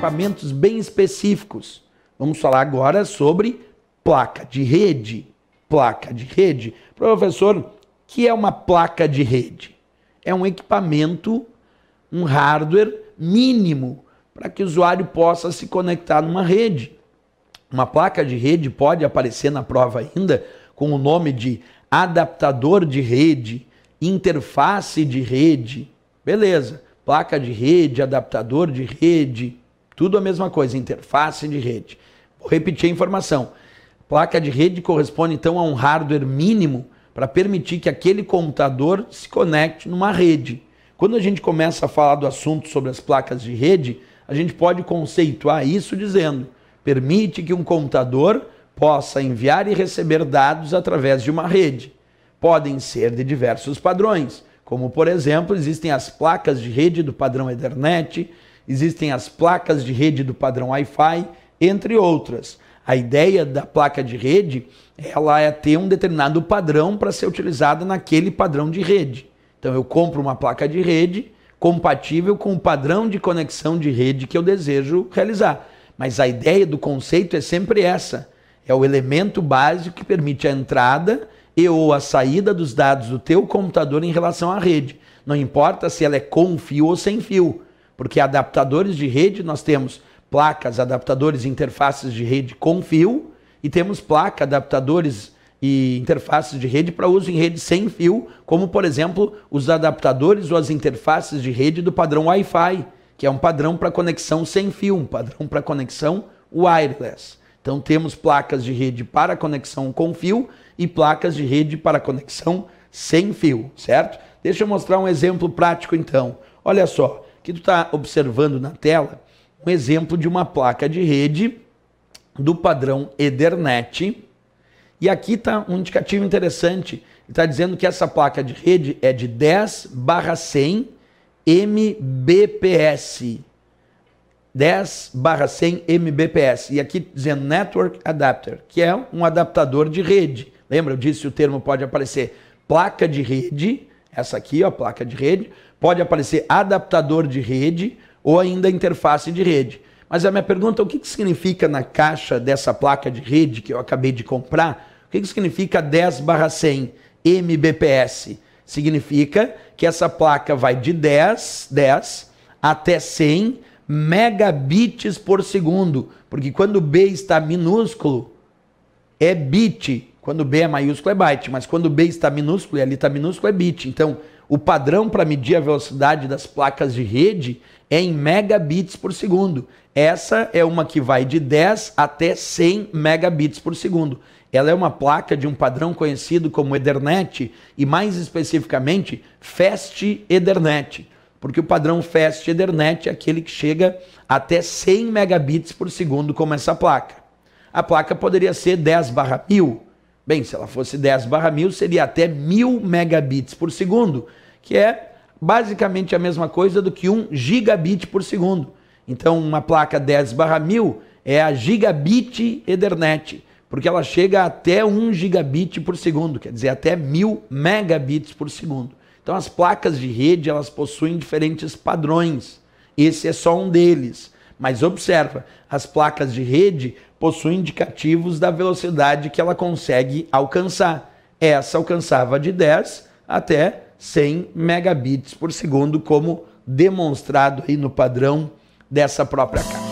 equipamentos bem específicos. Vamos falar agora sobre placa de rede. Placa de rede. Professor, o que é uma placa de rede? É um equipamento, um hardware mínimo para que o usuário possa se conectar numa rede. Uma placa de rede pode aparecer na prova ainda com o nome de adaptador de rede, interface de rede. Beleza, placa de rede, adaptador de rede, tudo a mesma coisa, interface de rede. Vou repetir a informação. Placa de rede corresponde então a um hardware mínimo para permitir que aquele computador se conecte numa rede. Quando a gente começa a falar do assunto sobre as placas de rede, a gente pode conceituar isso dizendo: permite que um computador possa enviar e receber dados através de uma rede. Podem ser de diversos padrões, como por exemplo, existem as placas de rede do padrão Ethernet, existem as placas de rede do padrão Wi-Fi, entre outras. A ideia da placa de rede, ela é ter um determinado padrão para ser utilizada naquele padrão de rede. Então eu compro uma placa de rede compatível com o padrão de conexão de rede que eu desejo realizar. Mas a ideia do conceito é sempre essa. É o elemento básico que permite a entrada e ou a saída dos dados do teu computador em relação à rede. Não importa se ela é com fio ou sem fio, porque adaptadores de rede nós temos placas, adaptadores e interfaces de rede com fio e temos placa, adaptadores e interfaces de rede para uso em rede sem fio, como por exemplo os adaptadores ou as interfaces de rede do padrão Wi-Fi, que é um padrão para conexão sem fio, um padrão para conexão wireless. Então temos placas de rede para conexão com fio e placas de rede para conexão sem fio, certo? Deixa eu mostrar um exemplo prático então. Olha só, que tu está observando na tela um exemplo de uma placa de rede do padrão Ethernet. E aqui está um indicativo interessante. Está dizendo que essa placa de rede é de 10/100 Mbps. 10/100 Mbps. E aqui dizendo Network Adapter, que é um adaptador de rede. Lembra, eu disse que o termo pode aparecer placa de rede, essa aqui, ó, placa de rede, pode aparecer adaptador de rede ou ainda interface de rede. Mas a minha pergunta, o que significa na caixa dessa placa de rede que eu acabei de comprar? O que significa 10/100 Mbps? Significa que essa placa vai de 10 até 100 megabits por segundo, porque quando B está minúsculo, é bit. Quando B é maiúsculo, é byte, mas quando B está minúsculo e ali está minúsculo, é bit. Então, o padrão para medir a velocidade das placas de rede é em megabits por segundo. Essa é uma que vai de 10 até 100 megabits por segundo. Ela é uma placa de um padrão conhecido como Ethernet e mais especificamente Fast Ethernet, porque o padrão Fast Ethernet é aquele que chega até 100 megabits por segundo como essa placa. A placa poderia ser 10/1000. Bem, se ela fosse 10/1000 seria até 1000 megabits por segundo, que é basicamente a mesma coisa do que 1 gigabit por segundo. Então uma placa 10/1000 é a gigabit Ethernet, porque ela chega até 1 gigabit por segundo, quer dizer, até 1000 megabits por segundo. Então as placas de rede, elas possuem diferentes padrões. Esse é só um deles. Mas observa, as placas de rede possuem indicativos da velocidade que ela consegue alcançar. Essa alcançava de 10 até 100 megabits por segundo, como demonstrado aí no padrão dessa própria caixa.